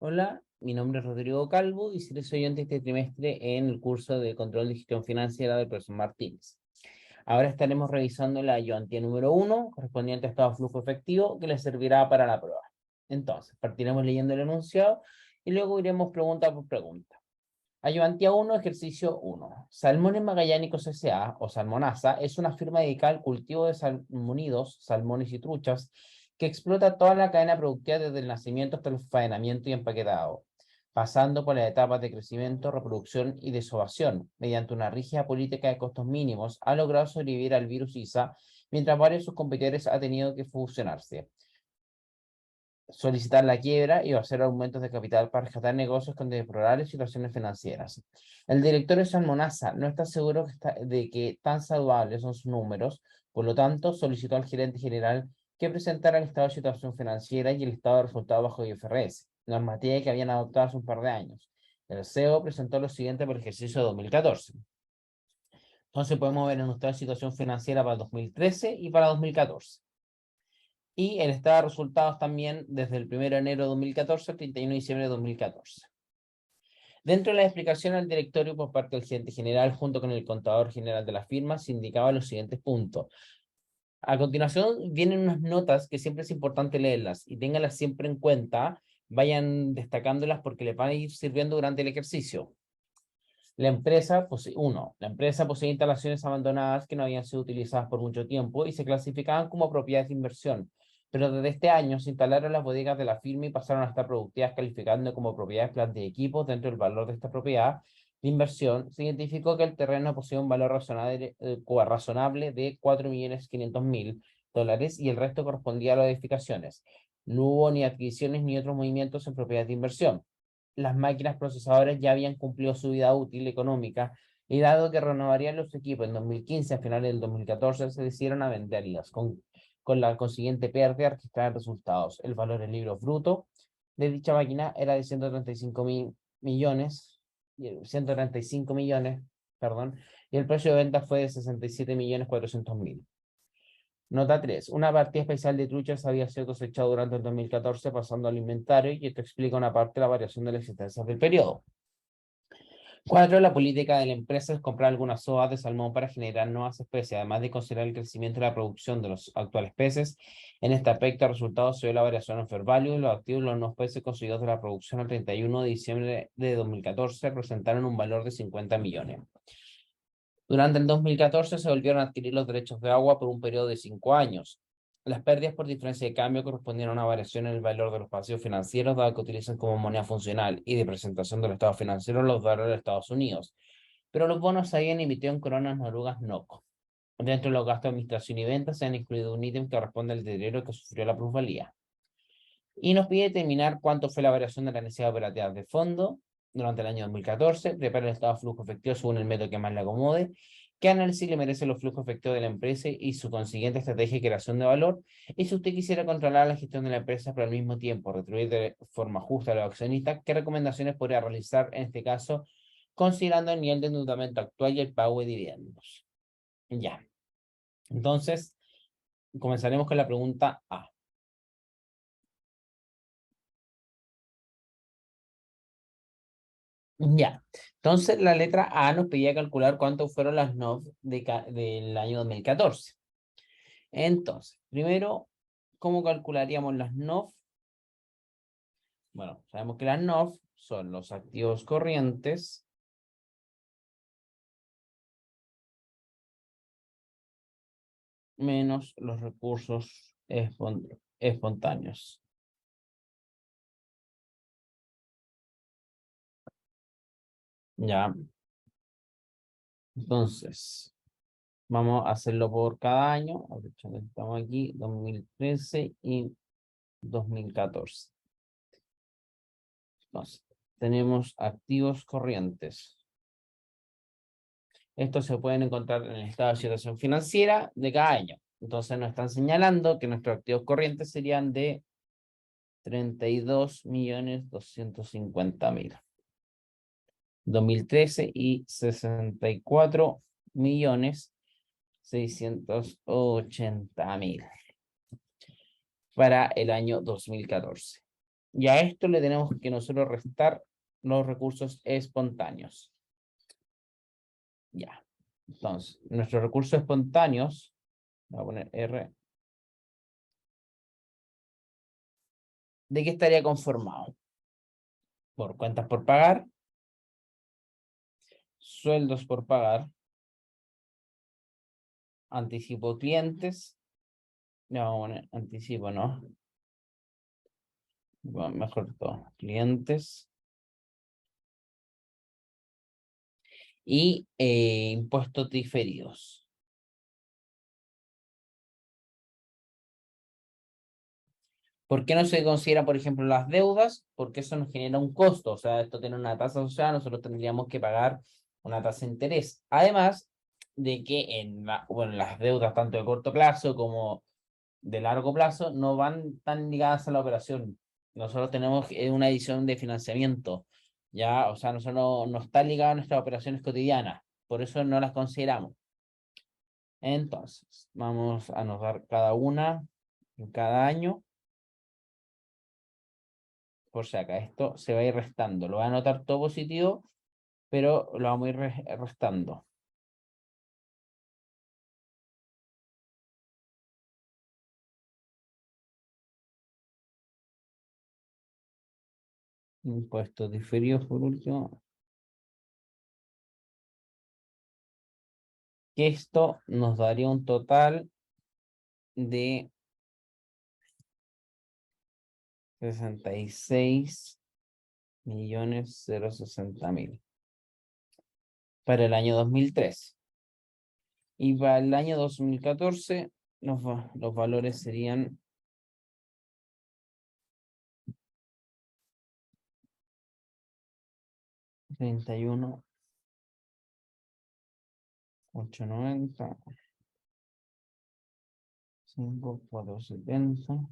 Hola, mi nombre es Rodrigo Calvo y seré su oyente este trimestre en el curso de Control de Gestión Financiera del profesor Martínez. Ahora estaremos revisando la ayudantía número 1, correspondiente a estado de flujo efectivo, que les servirá para la prueba. Entonces, partiremos leyendo el enunciado y luego iremos pregunta por pregunta. Ayudantía 1, ejercicio 1. Salmones Magallánicos S.A. o Salmonasa es una firma dedicada al cultivo de salmónidos, salmones y truchas que explota toda la cadena productiva desde el nacimiento hasta el faenamiento y empaquetado, pasando por las etapas de crecimiento, reproducción y desovación. Mediante una rígida política de costos mínimos, ha logrado sobrevivir al virus ISA, mientras varios de sus competidores han tenido que fusionarse, solicitar la quiebra y hacer aumentos de capital para rescatar negocios con deplorables situaciones financieras. El director de Salmonasa no está seguro de que tan saludables son sus números, por lo tanto solicitó al gerente general que presentara el estado de situación financiera y el estado de resultados bajo IFRS, normativa que habían adoptado hace un par de años. El CEO presentó lo siguiente para el ejercicio de 2014. Entonces podemos ver en nuestra situación financiera para 2013 y para 2014. Y el estado de resultados también desde el 1 de enero de 2014 al 31 de diciembre de 2014. Dentro de la explicación al directorio por parte del gerente general junto con el contador general de la firma se indicaban los siguientes puntos. A continuación vienen unas notas que siempre es importante leerlas y ténganlas siempre en cuenta, vayan destacándolas porque les van a ir sirviendo durante el ejercicio. La empresa posee instalaciones abandonadas que no habían sido utilizadas por mucho tiempo y se clasificaban como propiedades de inversión, pero desde este año se instalaron las bodegas de la firma y pasaron a estar productivas calificando como propiedades, plantas y equipos. Dentro del valor de esta propiedad de inversión se identificó que el terreno posee un valor razonable de $4.500.000 y el resto correspondía a las edificaciones. No hubo ni adquisiciones ni otros movimientos en propiedades de inversión. Las máquinas procesadoras ya habían cumplido su vida útil económica y dado que renovarían los equipos en 2015, a finales del 2014, se decidieron a venderlas con la consiguiente pérdida registrada en resultados. El valor del libro bruto de dicha máquina era de 135 millones, perdón, y el precio de venta fue de 67.400.000. Nota 3. Una partida especial de truchas había sido cosechada durante el 2014 pasando al inventario y esto explica una parte de la variación de la existencia del periodo. 4. La política de la empresa es comprar algunas sodas de salmón para generar nuevas especies, además de considerar el crecimiento de la producción de los actuales peces. En este aspecto, el resultado se ve la variación en fair value. Los activos de los nuevos peces conseguidos de la producción al 31 de diciembre de 2014 representaron un valor de 50 millones. Durante el 2014 se volvieron a adquirir los derechos de agua por un periodo de 5 años. Las pérdidas por diferencia de cambio correspondían a una variación en el valor de los pasivos financieros, dado que utilizan como moneda funcional y de presentación del estado financiero los dólares de Estados Unidos. Pero los bonos se habían emitido en coronas noruegas NOK. Dentro de los gastos de administración y ventas se han incluido un ítem que responde al deterioro que sufrió la plusvalía. Y nos pide determinar cuánto fue la variación de la necesidad operativa de fondo durante el año 2014, prepara el estado de flujo efectivo según el método que más le acomode, qué análisis le merece los flujos efectivos de la empresa y su consiguiente estrategia de creación de valor, y si usted quisiera controlar la gestión de la empresa, pero al mismo tiempo retribuir de forma justa a los accionistas, qué recomendaciones podría realizar en este caso, considerando el nivel de endeudamiento actual y el pago de dividendos. Ya, entonces comenzaremos con la pregunta A. Ya, entonces la letra A nos pedía calcular cuántos fueron las NOV del año 2014. Entonces, primero, ¿cómo calcularíamos las NOV? Bueno, sabemos que las NOV son los activos corrientes menos los recursos espontáneos. Ya, entonces, vamos a hacerlo por cada año. Estamos aquí, 2013 y 2014. Entonces, tenemos activos corrientes. Estos se pueden encontrar en el estado de situación financiera de cada año. Entonces nos están señalando que nuestros activos corrientes serían de 32.250.000. 2013 y 64.680.000 para el año 2014. Y a esto le tenemos que nosotros restar los recursos espontáneos. Ya. Entonces, nuestros recursos espontáneos, voy a poner R, ¿de qué estaría conformado? Por cuentas por pagar, sueldos por pagar, anticipo clientes, ya vamos a poner anticipo, ¿no? Bueno, mejor todo, clientes y impuestos diferidos. ¿Por qué no se considera, por ejemplo, las deudas? Porque eso nos genera un costo, o sea, esto tiene una tasa asociada, nosotros tendríamos que pagar una tasa de interés. Además de que bueno, las deudas tanto de corto plazo como de largo plazo no van tan ligadas a la operación. Nosotros tenemos una edición de financiamiento, ya, o sea, nosotros no está ligado a nuestras operaciones cotidianas, por eso no las consideramos. Entonces, vamos a anotar cada una en cada año. Por si acá, esto se va a ir restando. Lo va a anotar todo positivo, pero lo vamos a ir restando. Impuestos diferidos por último. Que esto nos daría un total de 66.060.000 para el año 2003. Y para el año 2014 los valores serían 31.890, 5.470,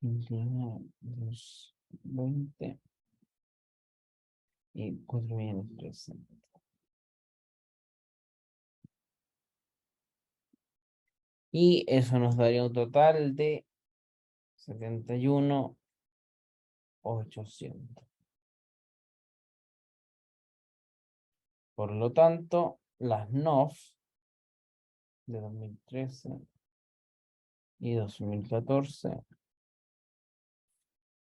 29.220 y 4.300. Y eso nos daría un total de 71.800. Por lo tanto, las NOF de 2013 y 2014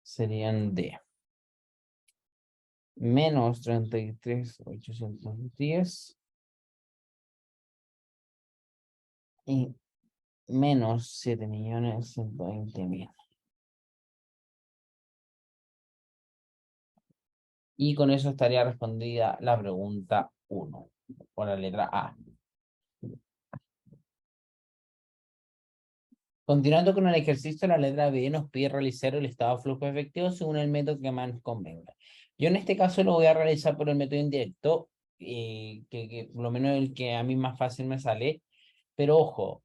serían de menos 33.810 y menos 7.120.000. Y con eso estaría respondida la pregunta 1, o la letra A. Continuando con el ejercicio, la letra B nos pide realizar el estado de flujo efectivo según el método que más nos convenga. Yo en este caso lo voy a realizar por el método indirecto, que por lo menos el que a mí más fácil me sale, pero ojo,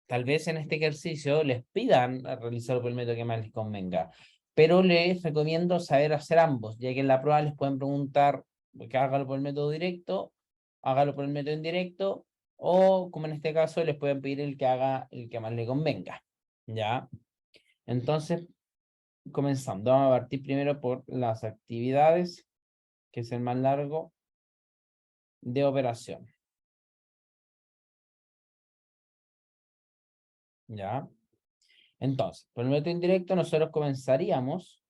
tal vez en este ejercicio les pidan realizarlo por el método que más les convenga, pero les recomiendo saber hacer ambos, ya que en la prueba les pueden preguntar que hágalo por el método directo, hágalo por el método indirecto, o como en este caso les pueden pedir el que haga el que más le convenga. ¿Ya? Entonces, comenzando, vamos a partir primero por las actividades, que es el más largo de operación. ¿Ya? Entonces, por el método indirecto, nosotros comenzaríamos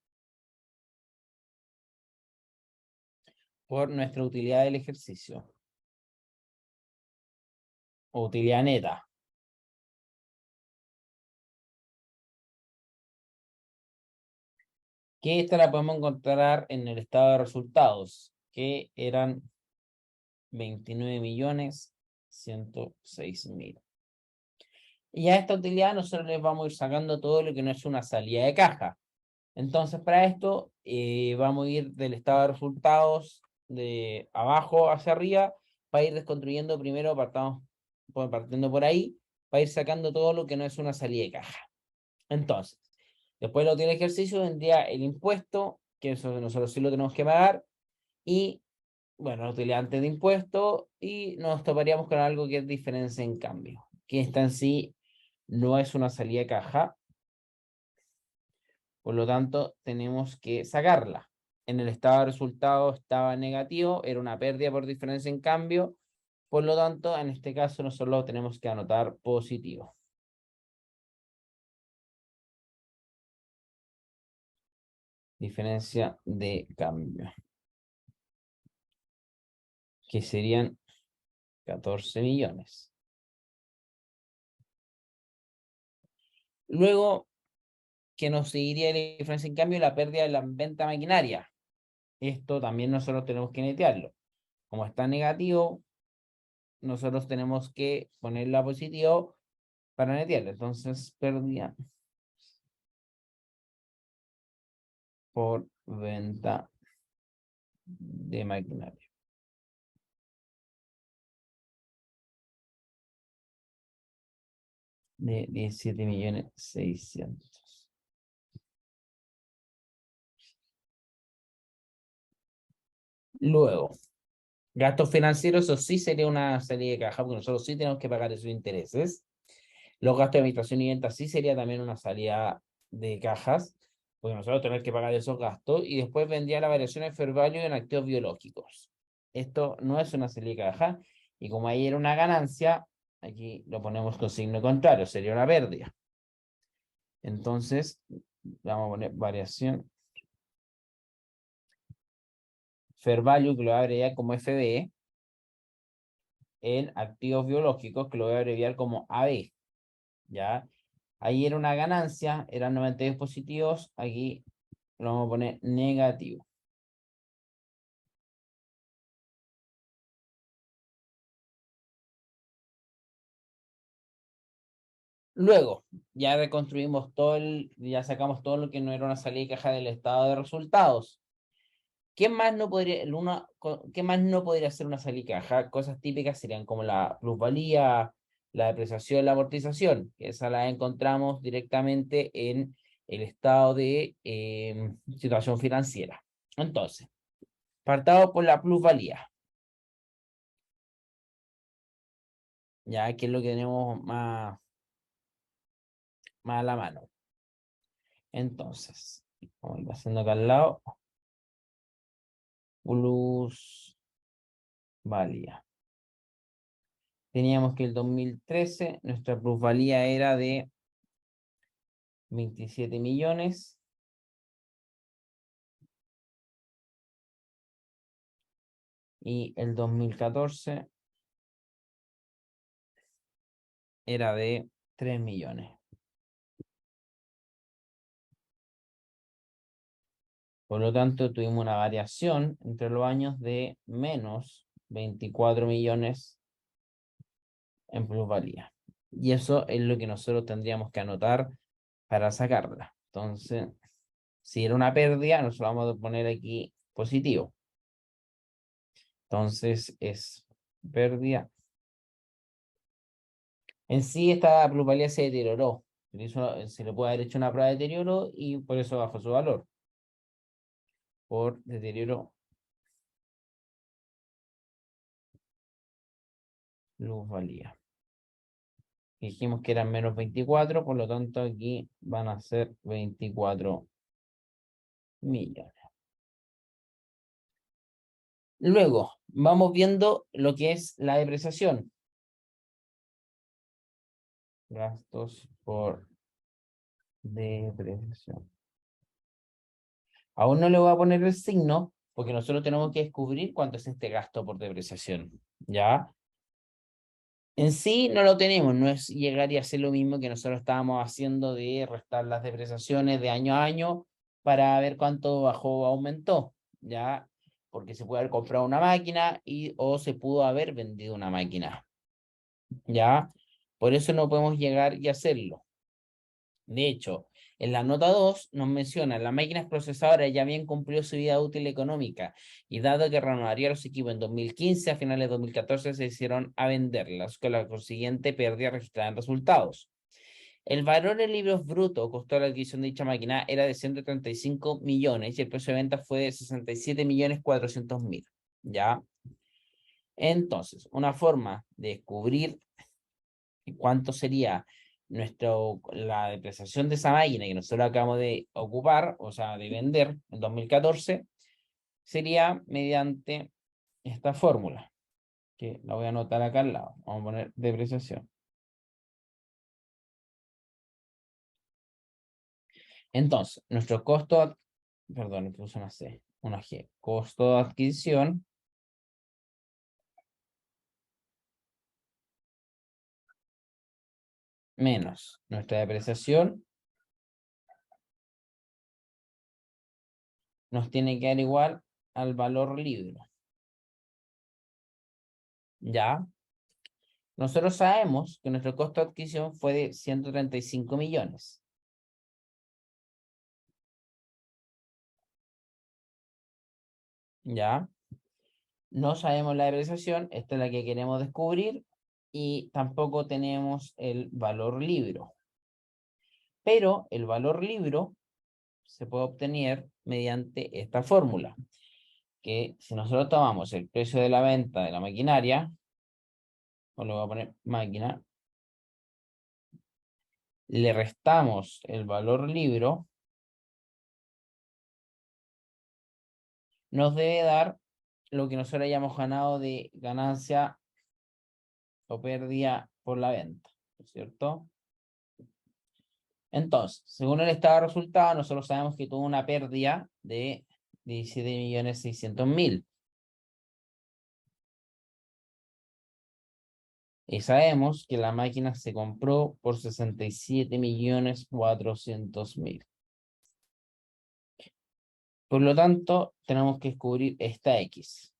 por nuestra utilidad del ejercicio, o utilidad neta. Que esta la podemos encontrar en el estado de resultados, que eran 29.106.000. Y a esta utilidad nosotros les vamos a ir sacando todo lo que no es una salida de caja. Entonces, para esto, vamos a ir del estado de resultados de abajo hacia arriba, para ir desconstruyendo primero, partiendo por ahí, para ir sacando todo lo que no es una salida de caja. Entonces, después lo tiene ejercicio, vendría el impuesto, que eso nosotros sí lo tenemos que pagar, y, bueno, la utilidad antes de impuesto, y nos toparíamos con algo que es diferencia en cambio, que esta en sí no es una salida de caja, Por lo tanto, tenemos que sacarla. En el estado de resultado estaba negativo, era una pérdida por diferencia en cambio. Por lo tanto, en este caso nosotros lo tenemos que anotar positivo. Diferencia de cambio. Que serían 14 millones. Luego, que nos seguiría la diferencia en cambio, la pérdida de la venta maquinaria. Esto también nosotros tenemos que netearlo. Como está negativo, nosotros tenemos que ponerlo a positivo para netearlo. Entonces, pérdida por venta de maquinaria. De 17.600.000. Luego, gastos financieros, eso sí sería una salida de caja, porque nosotros sí tenemos que pagar esos intereses. Los gastos de administración y venta sí sería también una salida de cajas, porque nosotros tenemos que pagar esos gastos, y después vendría la variación en fair value en activos biológicos. Esto no es una salida de caja, y como ahí era una ganancia, aquí lo ponemos con signo contrario, sería una pérdida. Entonces, vamos a poner variación fair value, que lo voy a abreviar como FB, en activos biológicos, que lo voy a abreviar como AB, ¿ya? Ahí era una ganancia, eran 92 positivos, aquí lo vamos a poner negativo. Luego, ya reconstruimos ya sacamos todo lo que no era una salida de caja del estado de resultados. ¿Qué más no podría, qué más no podría ser una salida de caja? Cosas típicas serían como la plusvalía, la depreciación, la amortización, que esa la encontramos directamente en el estado de situación financiera. Entonces, partamos por la plusvalía, ya que es lo que tenemos más a la mano. Entonces, vamos a ir haciendo acá al lado. Plusvalía. Teníamos que el 2013 nuestra plusvalía era de 27 millones. Y el 2014 era de 3 millones. Por lo tanto, tuvimos una variación entre los años de menos 24 millones en plusvalía. Y eso es lo que nosotros tendríamos que anotar para sacarla. Entonces, si era una pérdida, nos lo vamos a poner aquí positivo. Entonces, es pérdida. En sí, esta plusvalía se deterioró. Se le puede haber hecho una prueba de deterioro y por eso bajó su valor. Por deterioro plusvalía. Dijimos que eran menos 24, por lo tanto aquí van a ser 24 millones. Luego, vamos viendo lo que es la depreciación. Gastos por depreciación. Aún no le voy a poner el signo, porque nosotros tenemos que descubrir cuánto es este gasto por depreciación. ¿Ya? En sí no lo tenemos, no es llegar y hacer lo mismo que nosotros estábamos haciendo de restar las depreciaciones de año a año para ver cuánto bajó o aumentó, ¿ya? Porque se puede haber comprado una máquina o se pudo haber vendido una máquina, ¿ya? Por eso no podemos llegar y hacerlo. De hecho, en la nota 2 nos menciona, las máquinas procesadoras ya habían cumplido su vida útil económica y dado que renovaría los equipos en 2015, a finales de 2014 se hicieron a venderlas, con la consiguiente pérdida registrada en resultados. El valor en libros brutos costó la adquisición de dicha máquina era de 135 millones y el precio de venta fue de 67.400.000. ¿Ya? Entonces, una forma de descubrir cuánto sería la depreciación de esa máquina que nosotros acabamos de ocupar, o sea, de vender en 2014, sería mediante esta fórmula, que la voy a anotar acá al lado. Vamos a poner depreciación. Entonces, nuestro costo, perdón, puse una C, una G, costo de adquisición menos nuestra depreciación nos tiene que dar igual al valor libre. ¿Ya? Nosotros sabemos que nuestro costo de adquisición fue de 135 millones. ¿Ya? No sabemos la depreciación, esta es la que queremos descubrir, y tampoco tenemos el valor libro. Pero el valor libro se puede obtener mediante esta fórmula, que si nosotros tomamos el precio de la venta de la maquinaria, o le voy a poner máquina, le restamos el valor libro, nos debe dar lo que nosotros hayamos ganado de ganancia o pérdida por la venta, ¿no es cierto? Entonces, según el estado de resultado, nosotros sabemos que tuvo una pérdida de 17.600.000. Y sabemos que la máquina se compró por 67.400.000. Por lo tanto, tenemos que descubrir esta X,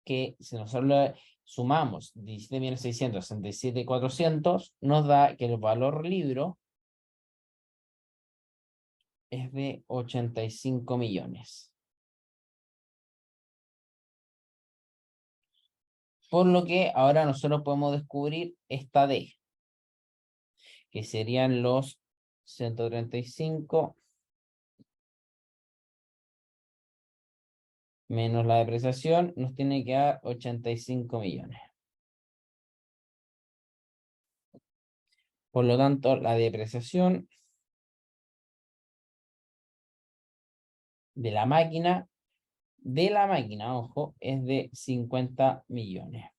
que si nosotros le sumamos 17.600 a 67.400, nos da que el valor libro es de 85 millones. Por lo que ahora nosotros podemos descubrir esta D, que serían los 135 menos la depreciación, nos tiene que dar 85 millones. Por lo tanto, la depreciación de la máquina, ojo, es de 50 millones.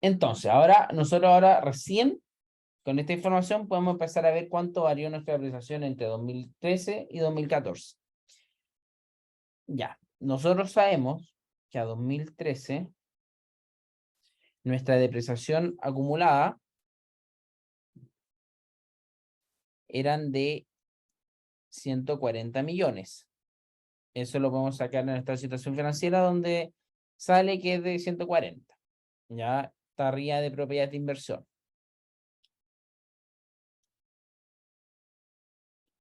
Entonces, nosotros recién con esta información podemos empezar a ver cuánto varió nuestra depreciación entre 2013 y 2014. Ya, nosotros sabemos que a 2013 nuestra depreciación acumulada eran de 140 millones. Eso lo podemos sacar en nuestra situación financiera donde sale que es de 140. Ya está arriba de propiedad de inversión.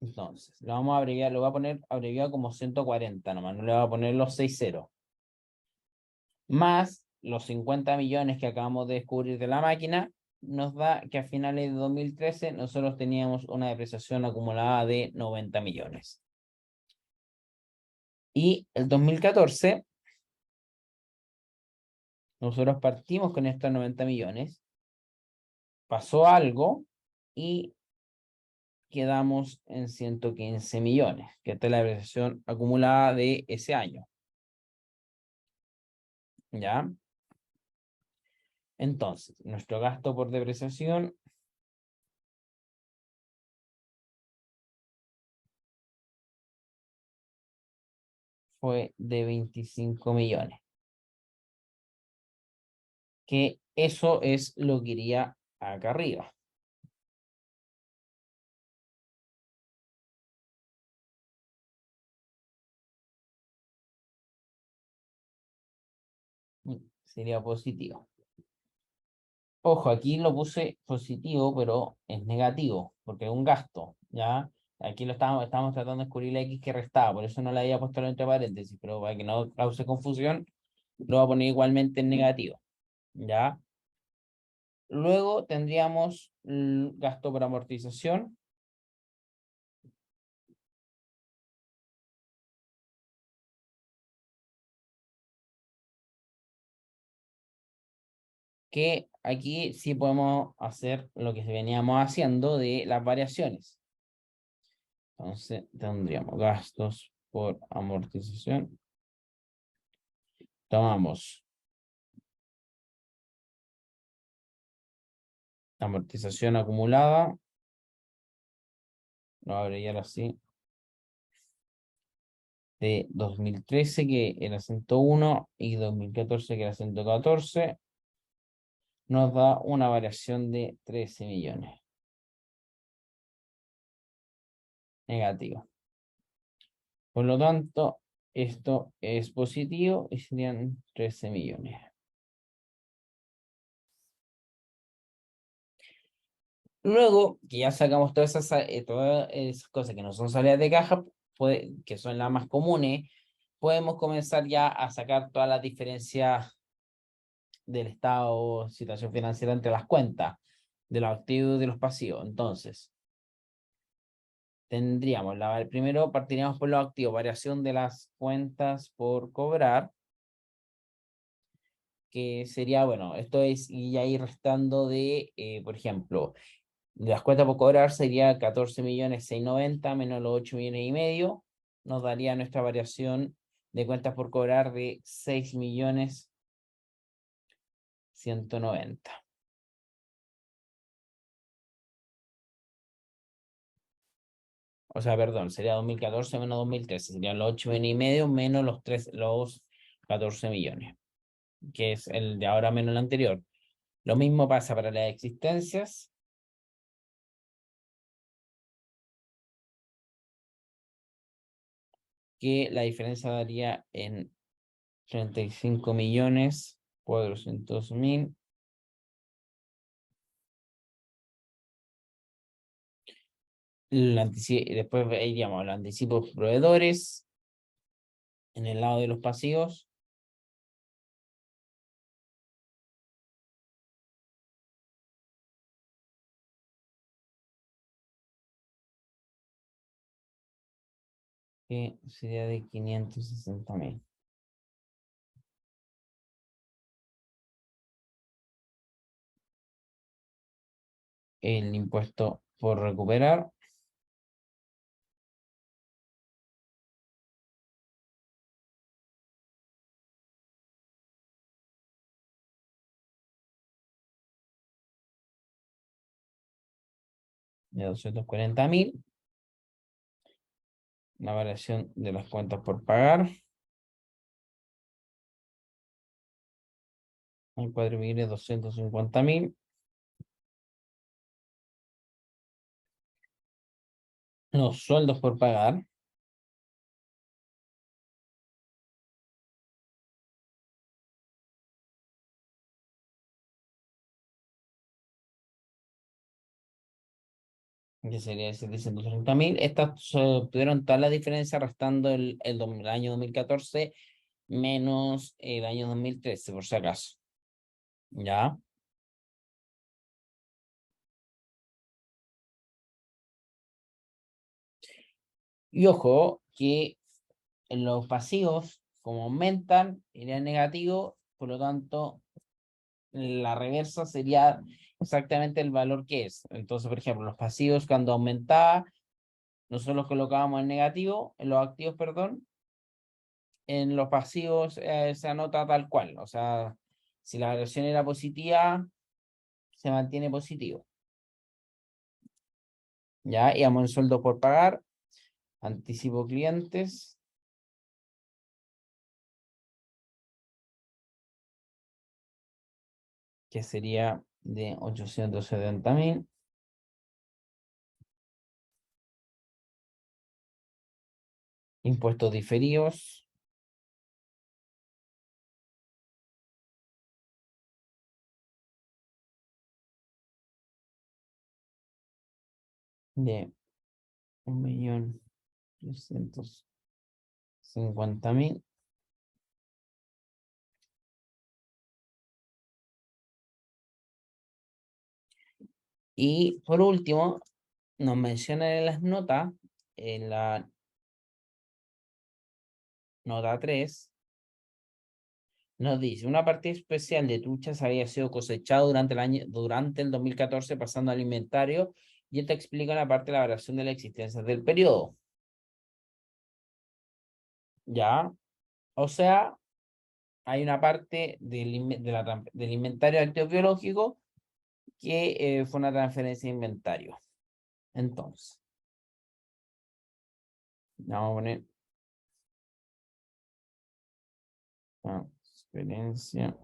Entonces, lo vamos a abreviar, lo voy a poner abreviado como 140 nomás, no le voy a poner los 6 ceros. Más los 50 millones que acabamos de descubrir de la máquina, nos da que a finales de 2013 nosotros teníamos una depreciación acumulada de 90 millones. Y el 2014, nosotros partimos con estos 90 millones, pasó algo y quedamos en 115 millones, que esta es la depreciación acumulada de ese año. ¿Ya? Entonces, nuestro gasto por depreciación fue de 25 millones. Que eso es lo que iría acá arriba. Sería positivo. Ojo, aquí lo puse positivo, pero es negativo, porque es un gasto, ¿ya? Aquí estamos tratando de descubrir la X que restaba, por eso no le había puesto entre paréntesis, pero para que no cause confusión, lo voy a poner igualmente en negativo, ¿ya? Luego tendríamos el gasto por amortización, que aquí sí podemos hacer lo que veníamos haciendo de las variaciones. Entonces tendríamos gastos por amortización. Tomamos amortización acumulada. Lo voy a abreviar así. De 2013 que era 101 y 2014 que era 114. Nos da una variación de 13 millones. Negativo. Por lo tanto, esto es positivo y serían 13 millones. Luego, que ya sacamos todas esas cosas que no son salidas de caja, que son las más comunes, podemos comenzar ya a sacar todas las diferencias del estado, situación financiera entre las cuentas, de los activos y de los pasivos. Entonces, tendríamos, primero partiríamos por los activos, variación de las cuentas por cobrar, que sería, bueno, esto es y ya ir restando de, por ejemplo, de las cuentas por cobrar sería 14.690.000 menos los 8.500.000, nos daría nuestra variación de cuentas por cobrar de 6.190.000. O sea, perdón, sería 2014 menos 2013, serían los 8.500.000 menos los 14 millones, que es el de ahora menos el anterior. Lo mismo pasa para las existencias. Que la diferencia daría en 35.400.000. Después iríamos los anticipos proveedores en el lado de los pasivos. Que sería de 560.000. El impuesto por recuperar. De 240.000. La variación de las cuentas por pagar. El cuadrimil es 250.000. Los sueldos por pagar. Que sería de 730.000. Estas tuvieron toda la diferencia restando el año 2014 menos el año 2013, por si acaso. ¿Ya? Y ojo que en los pasivos, como aumentan, irían negativo, por lo tanto, la reversa sería exactamente el valor que es. Entonces, por ejemplo, los pasivos cuando aumentaba, nosotros los colocábamos en negativo, en los activos, perdón, en los pasivos se anota tal cual. O sea, si la variación era positiva, se mantiene positivo. Ya, íbamos en sueldo por pagar, anticipo clientes. Que sería de 870.000. Impuestos diferidos. De 1.350.000. Y por último, nos mencionan en las notas, en la nota 3, Nos dice, una partida especial de truchas había sido cosechada durante el 2014 pasando al inventario, y esto explica una parte de la variación de la existencia del periodo. ¿Ya? O sea, hay una parte del inventario de activos biológicos que fue una transferencia de inventario. Entonces, vamos a poner transferencia.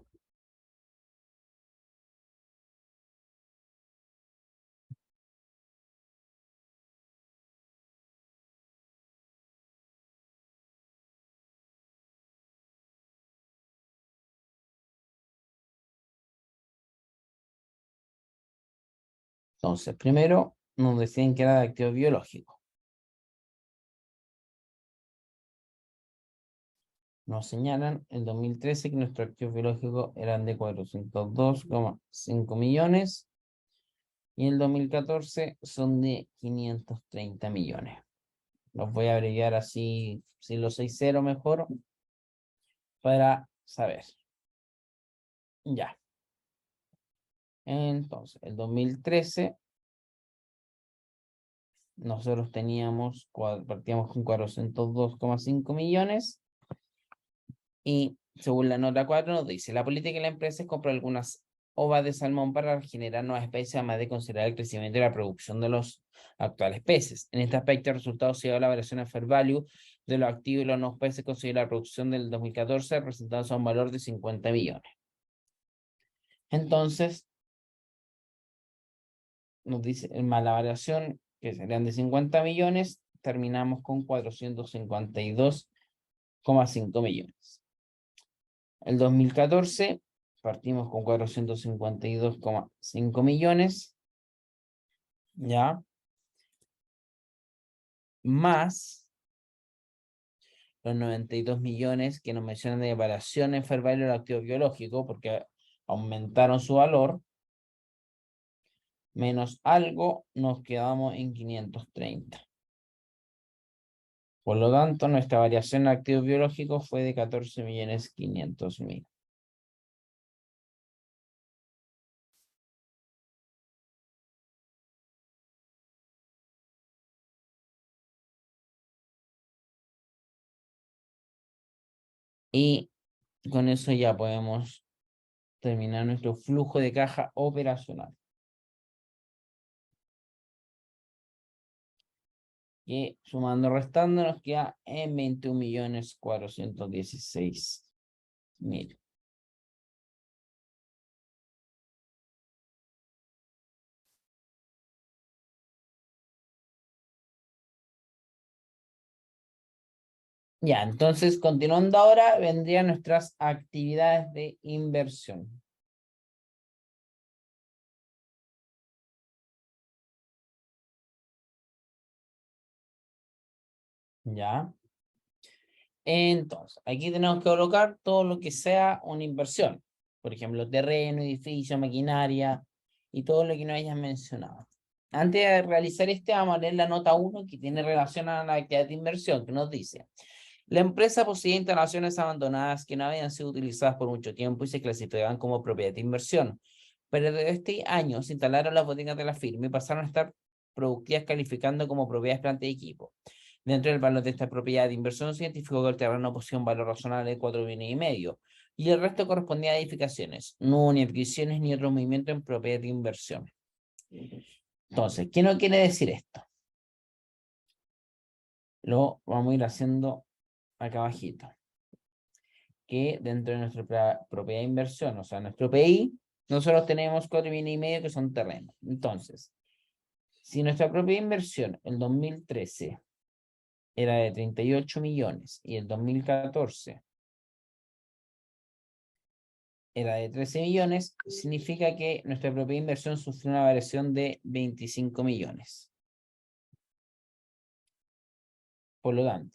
Entonces, primero nos decían que era de activo biológico. Nos señalan en 2013 que nuestros activos biológicos eran de 402,5 millones y en el 2014 son de 530 millones. Los voy a abreviar así, si los 6 ceros mejor, para saber. Ya. Entonces, el 2013 nosotros partíamos con 402,5 millones y según la nota 4 nos dice, la política de la empresa es comprar algunas ovas de salmón para generar nuevas especies, además de considerar el crecimiento y la producción de los actuales peces. En este aspecto, el resultado se dio a la variación de fair value de los activos y los nuevos peces considera la producción del 2014, representándose a un valor de 50 millones. Entonces, nos dice, más la variación, que serían de 50 millones, terminamos con 452,5 millones. El 2014 partimos con 452,5 millones, ¿ya? Más los 92 millones que nos mencionan de variación en fair value del activo biológico, porque aumentaron su valor, menos algo, nos quedamos en 530. Por lo tanto, nuestra variación en activos biológicos fue de 14.500.000. Y con eso ya podemos terminar nuestro flujo de caja operacional. Que sumando restando nos queda en 21.416.000. Ya, entonces continuando ahora vendrían nuestras actividades de inversión. Ya. Entonces, aquí tenemos que colocar todo lo que sea una inversión. Por ejemplo, terreno, edificio, maquinaria y todo lo que no hayas mencionado. Antes de realizar vamos a leer la nota 1 que tiene relación a la actividad de inversión, que nos dice: la empresa poseía instalaciones abandonadas que no habían sido utilizadas por mucho tiempo y se clasificaban como propiedad de inversión. Pero desde este año se instalaron las bodegas de la firma y pasaron a estar productivas, calificando como propiedades, planta y equipo. Dentro del valor de esta propiedad de inversión se identificó que el terreno poseía un valor razonable de 4,5 millones y el resto correspondía a edificaciones. No hubo ni adquisiciones ni otro movimiento en propiedad de inversión. Entonces, ¿qué no quiere decir esto? Lo vamos a ir haciendo acá abajito. Que dentro de nuestra propiedad de inversión, o sea, nuestro PI, nosotros tenemos 4,5 millones que son terrenos. Entonces, si nuestra propiedad de inversión el 2013 era de 38 millones y el 2014 era de 13 millones, significa que nuestra propiedad de inversión sufrió una variación de 25 millones. Por lo tanto,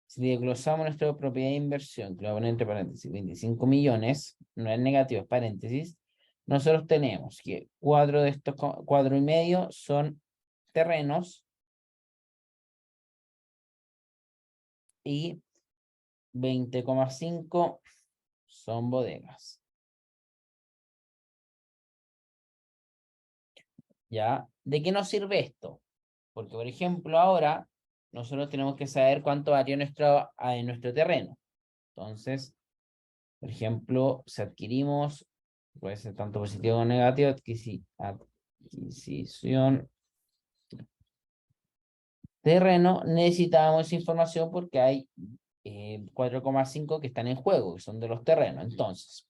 si desglosamos nuestra propiedad de inversión, que lo voy a poner entre paréntesis, 25 millones, no es negativo, es paréntesis, nosotros tenemos que 4 de estos, 4,5 son terrenos y 20,5 son bodegas. ¿Ya? ¿De qué nos sirve esto? Porque, por ejemplo, ahora nosotros tenemos que saber cuánto valió nuestro terreno. Entonces, por ejemplo, si adquirimos, puede ser tanto positivo como negativo, adquisición terreno, necesitamos información porque hay 4,5 que están en juego, que son de los terrenos. Entonces,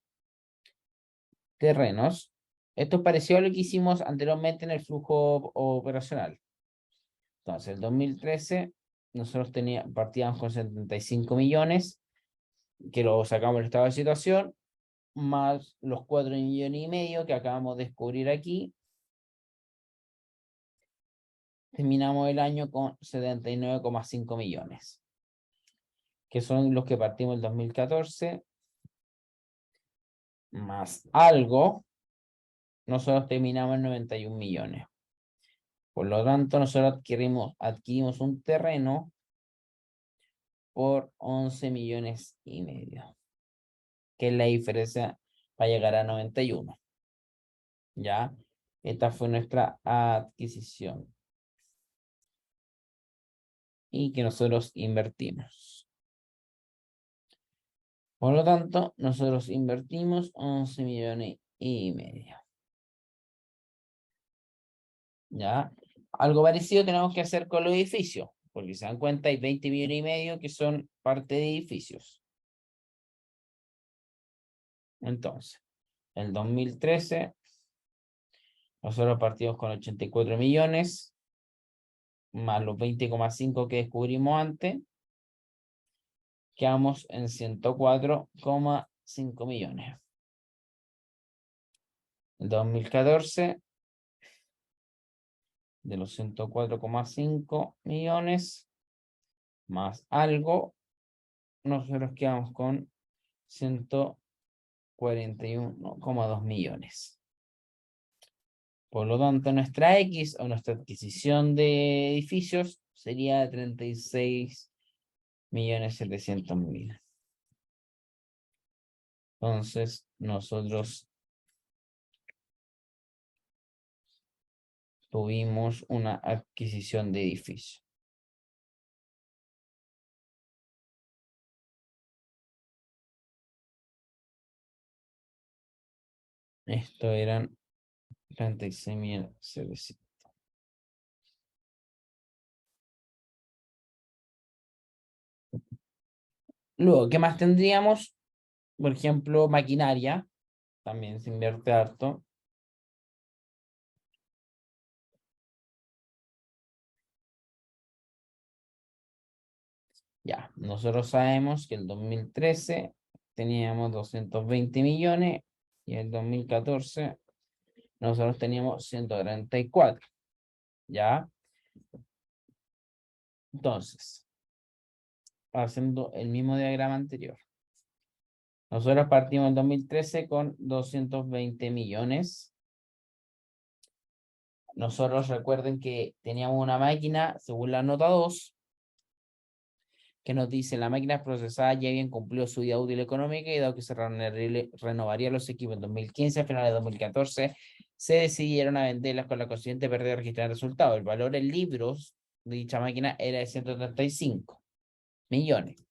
terrenos. Esto es parecido a lo que hicimos anteriormente en el flujo operacional. Entonces, el 2013, nosotros partíamos con 75 millones, que lo sacamos del estado de situación, más los 4,5 millones que acabamos de descubrir aquí. Terminamos el año con 79,5 millones, que son los que partimos el 2014, más algo, nosotros terminamos en 91 millones. Por lo tanto, nosotros adquirimos un terreno por 11,5 millones, que es la diferencia para llegar a 91. ¿Ya? Esta fue nuestra adquisición. Y que nosotros invertimos. Por lo tanto, nosotros invertimos 11,5 millones. ¿Ya? Algo parecido tenemos que hacer con los edificios, porque se dan cuenta hay 20,5 millones que son parte de edificios. Entonces, en 2013, nosotros partimos con 84 millones, más los 20,5 que descubrimos antes, quedamos en 104,5 millones. En 2014, de los 104,5 millones, más algo, nosotros quedamos con 141,2 millones. Por lo tanto, nuestra X o nuestra adquisición de edificios sería de 36,700,000. Entonces, nosotros tuvimos una adquisición de edificio. Esto eran 36,700. Luego, ¿qué más tendríamos? Por ejemplo, maquinaria. También se invierte harto. Ya, nosotros sabemos que el 2013 teníamos 220 millones y el 2014 nosotros teníamos 134. ¿Ya? Entonces, haciendo el mismo diagrama anterior. Nosotros partimos en 2013 con 220 millones. Nosotros recuerden que teníamos una máquina, según la nota 2, que nos dice la máquina procesada ya bien cumplió su vida útil económica y dado que se renovaría los equipos en 2015, a finales de 2014, se decidieron a venderlas con la consiguiente pérdida de registrar resultados. El valor en libros de dicha máquina era de 135 millones.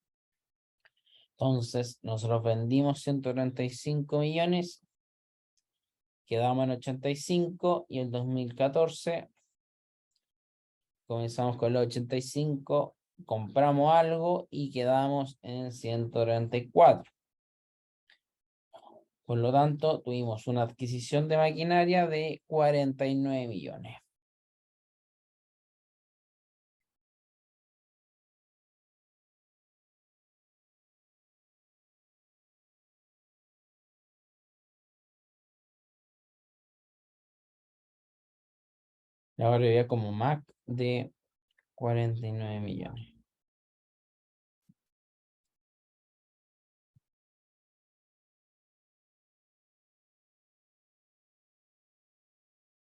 Entonces, nosotros vendimos 135 millones, quedamos en 85 y el 2014 comenzamos con los 85, compramos algo y quedamos en 134. Por lo tanto, tuvimos una adquisición de maquinaria de 49 millones. La variabilidad como MAC de 49 millones.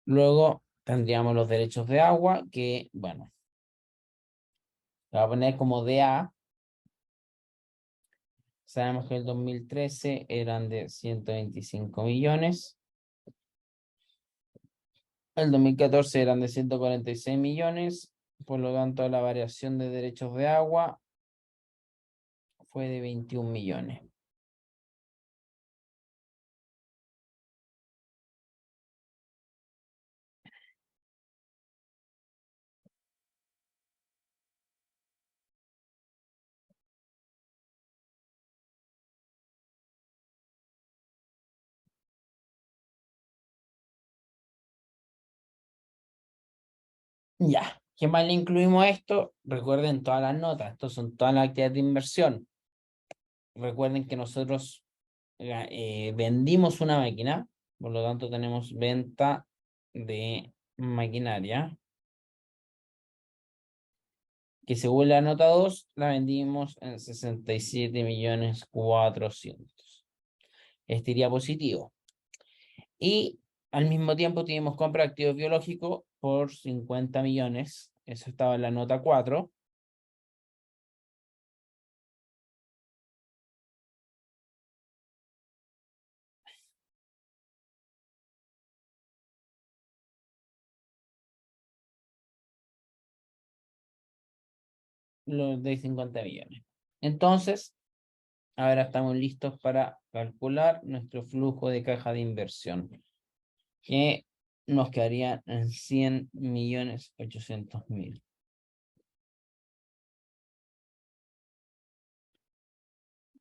Luego tendríamos los derechos de agua que, bueno, la voy a poner como DA. Sabemos que el 2013 eran de 125 millones. El 2014 eran de 146 millones. Por lo tanto, la variación de derechos de agua fue de 21 millones. Ya, ¿qué más le incluimos a esto? Recuerden todas las notas, estos son todas las actividades de inversión. Recuerden que nosotros vendimos una máquina, por lo tanto tenemos venta de maquinaria, que según la nota 2, la vendimos en 67.400.000. Este iría positivo. Y al mismo tiempo tuvimos compra de activos biológicos por 50 millones. Eso estaba en la nota 4. Los de 50 millones. Entonces, ahora estamos listos para calcular nuestro flujo de caja de inversión, que nos quedaría en 100.800.000.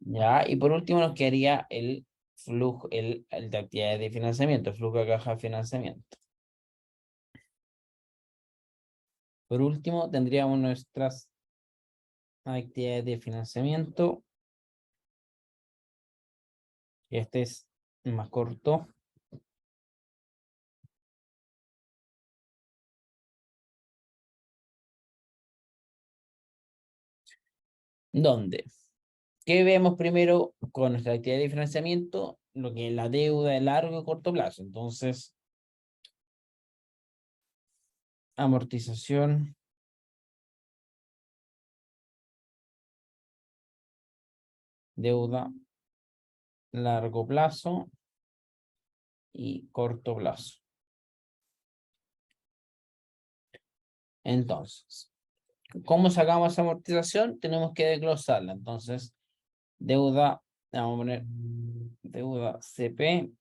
Ya, y por último nos quedaría el flujo, el de actividades de financiamiento, el flujo de caja de financiamiento. Por último, tendríamos nuestras actividades de financiamiento. Este es más corto. ¿Dónde? ¿Qué vemos primero con nuestra actividad de financiamiento? Lo que es la deuda de largo y corto plazo. Entonces, amortización, deuda, largo plazo y corto plazo. Entonces, ¿cómo sacamos amortización? Tenemos que desglosarla. Entonces, deuda, vamos a poner deuda CP,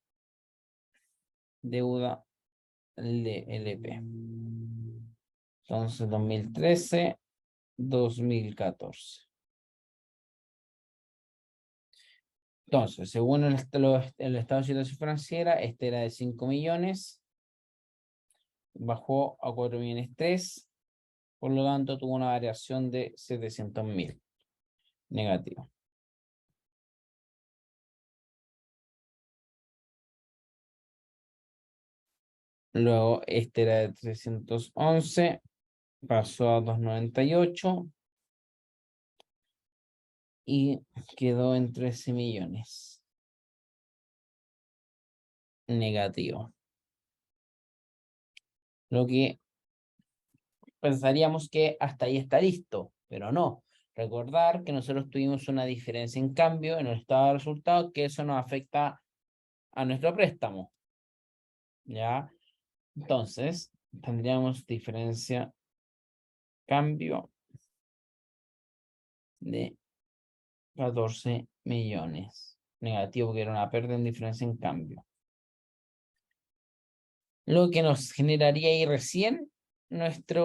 deuda LP. Entonces, 2013, 2014. Entonces, según el estado de situación financiera, este era de 5 millones, bajó a 4 millones 3, por lo tanto tuvo una variación de 700.000 negativo. Luego este era de 311, pasó a 298 y quedó en 13 millones negativo. Lo que pensaríamos que hasta ahí está listo, pero no. Recordar que nosotros tuvimos una diferencia en cambio en el estado de resultados, que eso nos afecta a nuestro préstamo. ¿Ya? Entonces, tendríamos diferencia cambio de 14 millones. Negativo, que era una pérdida en diferencia en cambio. Lo que nos generaría ahí recién nuestra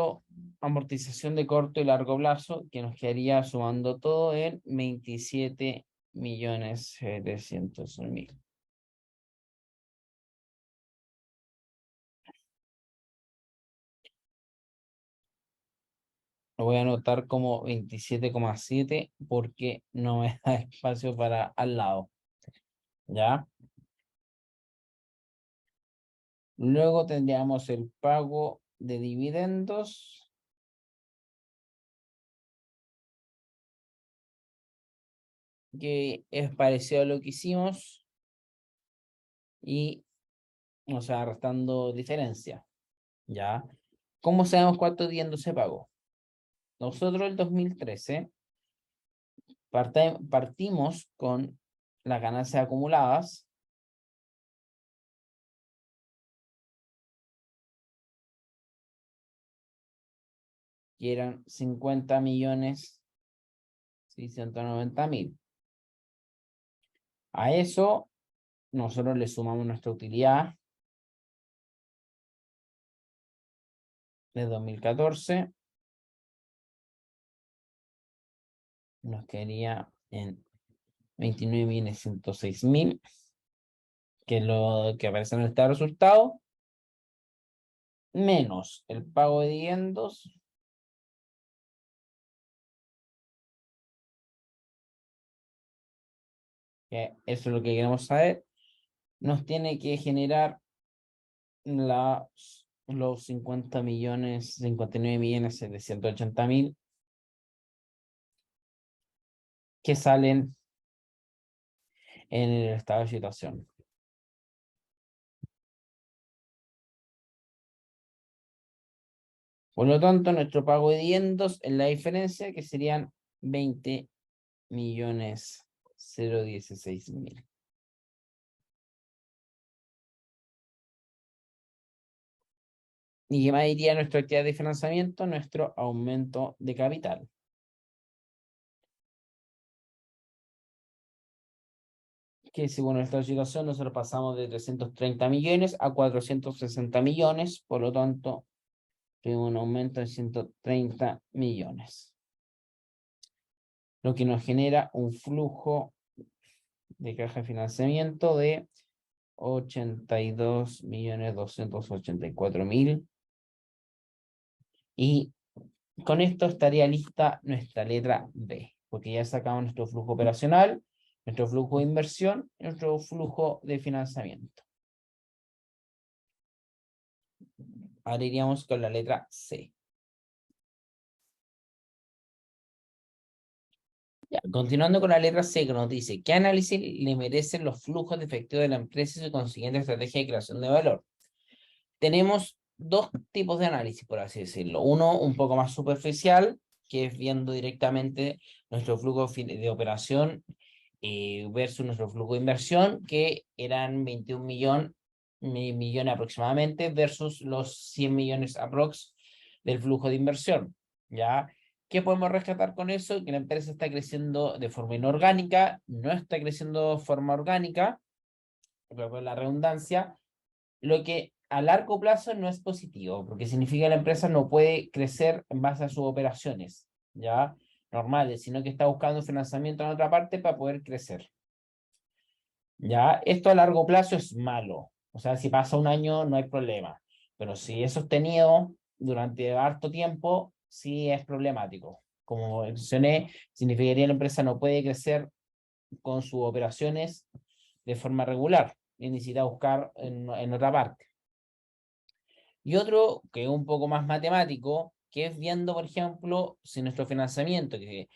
amortización de corto y largo plazo, que nos quedaría sumando todo en 27.700.000. Lo voy a anotar como 27,7 porque no me da espacio para al lado. ¿Ya? Luego tendríamos el pago de dividendos, que es parecido a lo que hicimos y, o sea, restando diferencia. ¿Ya? ¿Cómo sabemos cuánto dividendo se pagó? Nosotros el 2013 Partimos con las ganancias acumuladas. Que eran 50.690.000. A eso nosotros le sumamos nuestra utilidad de 2014. Nos quedaría en 29.106.000, que es lo que aparece en este resultado, menos el pago de dividendos, que eso es lo que queremos saber, nos tiene que generar los 59.780.000 que salen en el estado de situación. Por lo tanto, nuestro pago de dividendos es la diferencia, que serían 20.016.000. ¿Y qué más diría nuestra actividad de financiamiento? Nuestro aumento de capital. Que según nuestra situación, nosotros pasamos de 330 millones a 460 millones, por lo tanto, tenemos un aumento de 130 millones. Lo que nos genera un flujo de caja de financiamiento de 82.284.000. Y con esto estaría lista nuestra letra B, porque ya sacamos nuestro flujo operacional, nuestro flujo de inversión, nuestro flujo de financiamiento. Ahora iríamos con la letra C. Ya, continuando con la letra C, que nos dice: ¿qué análisis le merecen los flujos de efectivo de la empresa y su consiguiente estrategia de creación de valor? Tenemos dos tipos de análisis, por así decirlo. Uno un poco más superficial, que es viendo directamente nuestro flujo de operación versus nuestro flujo de inversión, que eran 21 millones aproximadamente, versus los 100 millones aprox del flujo de inversión. ¿Ya? ¿Qué podemos rescatar con eso? Que la empresa está creciendo de forma inorgánica, no está creciendo de forma orgánica, por la redundancia, lo que a largo plazo no es positivo, porque significa que la empresa no puede crecer en base a sus operaciones, ¿ya? Normales, sino que está buscando financiamiento en otra parte para poder crecer. ¿Ya? Esto a largo plazo es malo. O sea, si pasa un año no hay problema. Pero si es sostenido durante harto tiempo, sí es problemático. Como mencioné, significaría que la empresa no puede crecer con sus operaciones de forma regular y necesita buscar en otra parte. Y otro que es un poco más matemático, que es viendo, por ejemplo, si nuestro financiamiento, que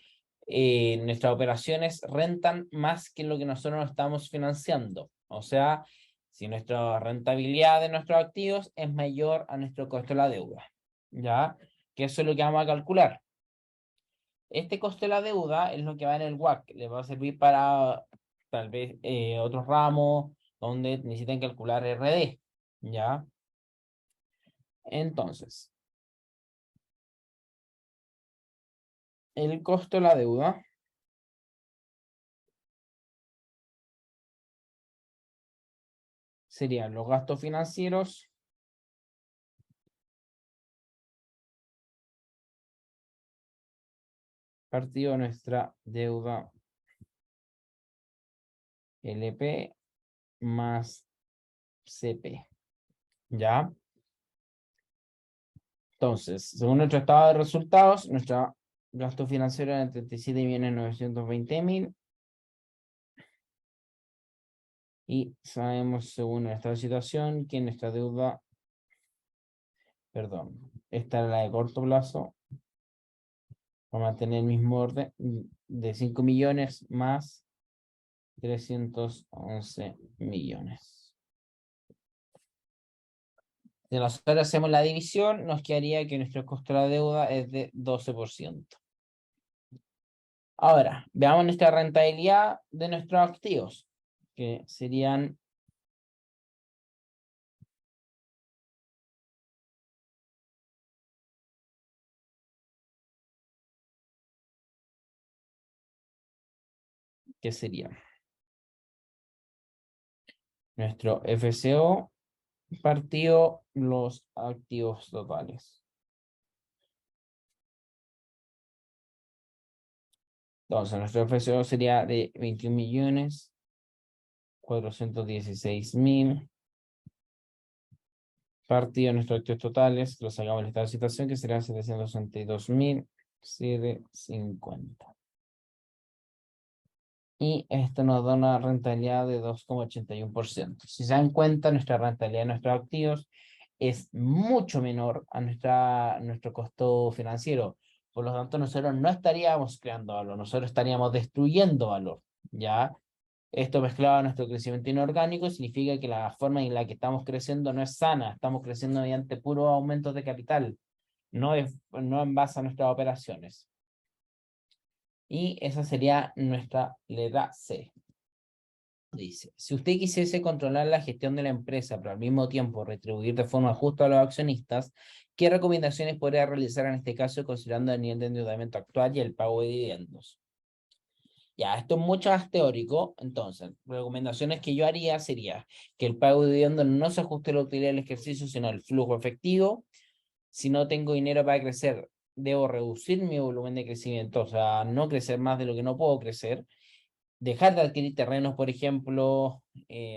nuestras operaciones rentan más que lo que nosotros nos estamos financiando. O sea, si nuestra rentabilidad de nuestros activos es mayor a nuestro costo de la deuda. ¿Ya? Que eso es lo que vamos a calcular. Este costo de la deuda es lo que va en el WACC. Le va a servir para tal vez otros ramos donde necesitan calcular RD. ¿Ya? Entonces, el costo de la deuda serían los gastos financieros partido de nuestra deuda LP más CP. ¿Ya? Entonces, según nuestro estado de resultados, nuestro gasto financiero era de 37.920.000. Y sabemos, según nuestra situación, que nuestra deuda, perdón, esta era la de corto plazo, va a mantener el mismo orden de 5 millones más 311 millones. Si nosotros hacemos la división, nos quedaría que nuestro costo de la deuda es de 12%. Ahora, veamos nuestra rentabilidad de nuestros activos, que serían ¿qué sería? Nuestro FCO partido los activos totales. Entonces, nuestro FCO sería de 21.416.000 partido nuestros activos totales, lo sacamos en esta situación, que serán 762.750. Y esto nos da una rentabilidad de 2,81%. Si se dan cuenta, nuestra rentabilidad de nuestros activos es mucho menor a nuestro costo financiero. Por lo tanto, nosotros no estaríamos creando valor, nosotros estaríamos destruyendo valor, ¿ya? Esto mezclado a nuestro crecimiento inorgánico significa que la forma en la que estamos creciendo no es sana, estamos creciendo mediante puros aumentos de capital, no en base a nuestras operaciones. Y esa sería nuestra letra C. Dice, si usted quisiese controlar la gestión de la empresa, pero al mismo tiempo retribuir de forma justa a los accionistas, ¿qué recomendaciones podría realizar en este caso considerando el nivel de endeudamiento actual y el pago de dividendos? Ya, esto es mucho más teórico, entonces, recomendaciones que yo haría sería que el pago de dividendos no se ajuste a la utilidad del ejercicio, sino al flujo efectivo. Si no tengo dinero para crecer, debo reducir mi volumen de crecimiento, o sea, no crecer más de lo que no puedo crecer, dejar de adquirir terrenos, por ejemplo,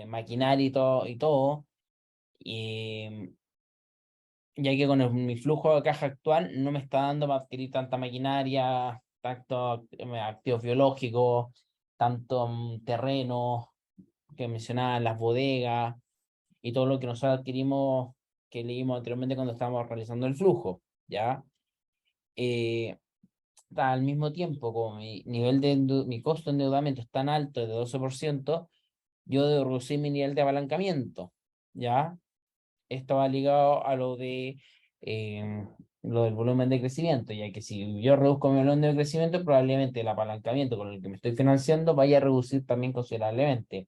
maquinaria y todo, ya que con mi flujo de caja actual no me está dando para adquirir tanta maquinaria, tanto activos biológicos, tanto terreno que mencionaba, las bodegas y todo lo que nosotros adquirimos, que leímos anteriormente cuando estábamos realizando el flujo, ¿ya? Eh, Al mismo tiempo, como mi costo de endeudamiento es tan alto de 12%, yo debo reducir mi nivel de apalancamiento, ¿ya? Esto va ligado a eh, lo del volumen de crecimiento, ya que si yo reduzco mi volumen de crecimiento, probablemente el apalancamiento con el que me estoy financiando vaya a reducir también considerablemente.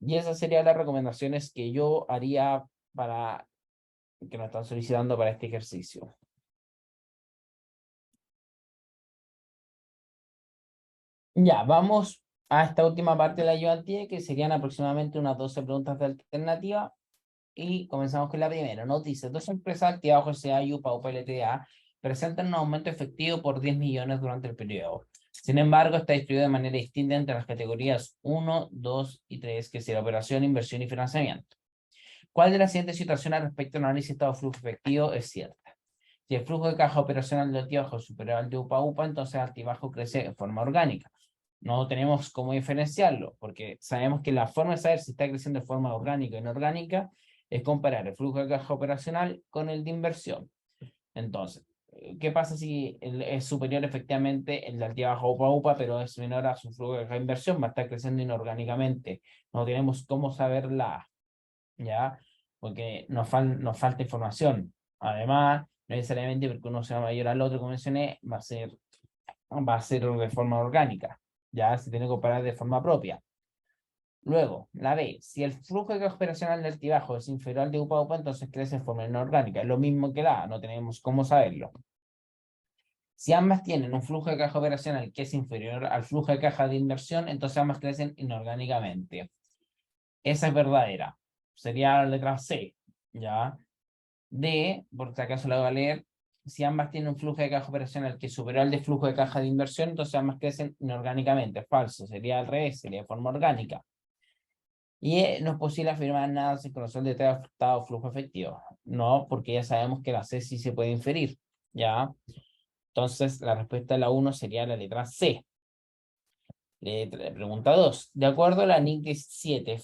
Y esas serían las recomendaciones que yo haría para que nos están solicitando para este ejercicio. Ya, vamos a esta última parte de la ayudantía, que serían aproximadamente unas 12 preguntas de alternativa. Y comenzamos con la primera. Nos dice, dos empresas activadas bajo SA, UPA o PLTA presentan un aumento efectivo por 10 millones durante el periodo. Sin embargo, está distribuido de manera distinta entre las categorías 1, 2 y 3, que es la operación, inversión y financiamiento. ¿Cuál de las siguientes situaciones respecto al análisis de estado flujo efectivo es cierta? Si el flujo de caja operacional de altibajo es superior al de UPA-UPA, entonces el altibajo crece en forma orgánica. No tenemos cómo diferenciarlo, porque sabemos que la forma de saber si está creciendo de forma orgánica o inorgánica es comparar el flujo de caja operacional con el de inversión. Entonces, ¿qué pasa si es superior efectivamente el de altibajo UPA-UPA, pero es menor a su flujo de caja de inversión? Va a estar creciendo inorgánicamente. No tenemos cómo saberla, ¿ya? Porque nos falta información. Además, no necesariamente porque uno sea mayor al otro, como mencioné, va a ser de forma orgánica, ya se tiene que operar de forma propia. Luego, la B, si el flujo de caja operacional del altibajo es inferior al de UPA-UPA, entonces crece de forma inorgánica. Es lo mismo que la A, no tenemos cómo saberlo. Si ambas tienen un flujo de caja operacional que es inferior al flujo de caja de inversión, entonces ambas crecen inorgánicamente. Esa es verdadera. Sería la letra C, ¿ya? D, por si acaso la voy a leer, si ambas tienen un flujo de caja operacional que es superior al de flujo de caja de inversión, entonces ambas crecen inorgánicamente. Falso, sería al revés, sería de forma orgánica. Y no es posible afirmar nada sin conocer el detallado flujo efectivo. No, porque ya sabemos que la C sí se puede inferir, ¿ya? Entonces, la respuesta de la 1 sería la letra C. Pregunta 2. De acuerdo a la NIC 7,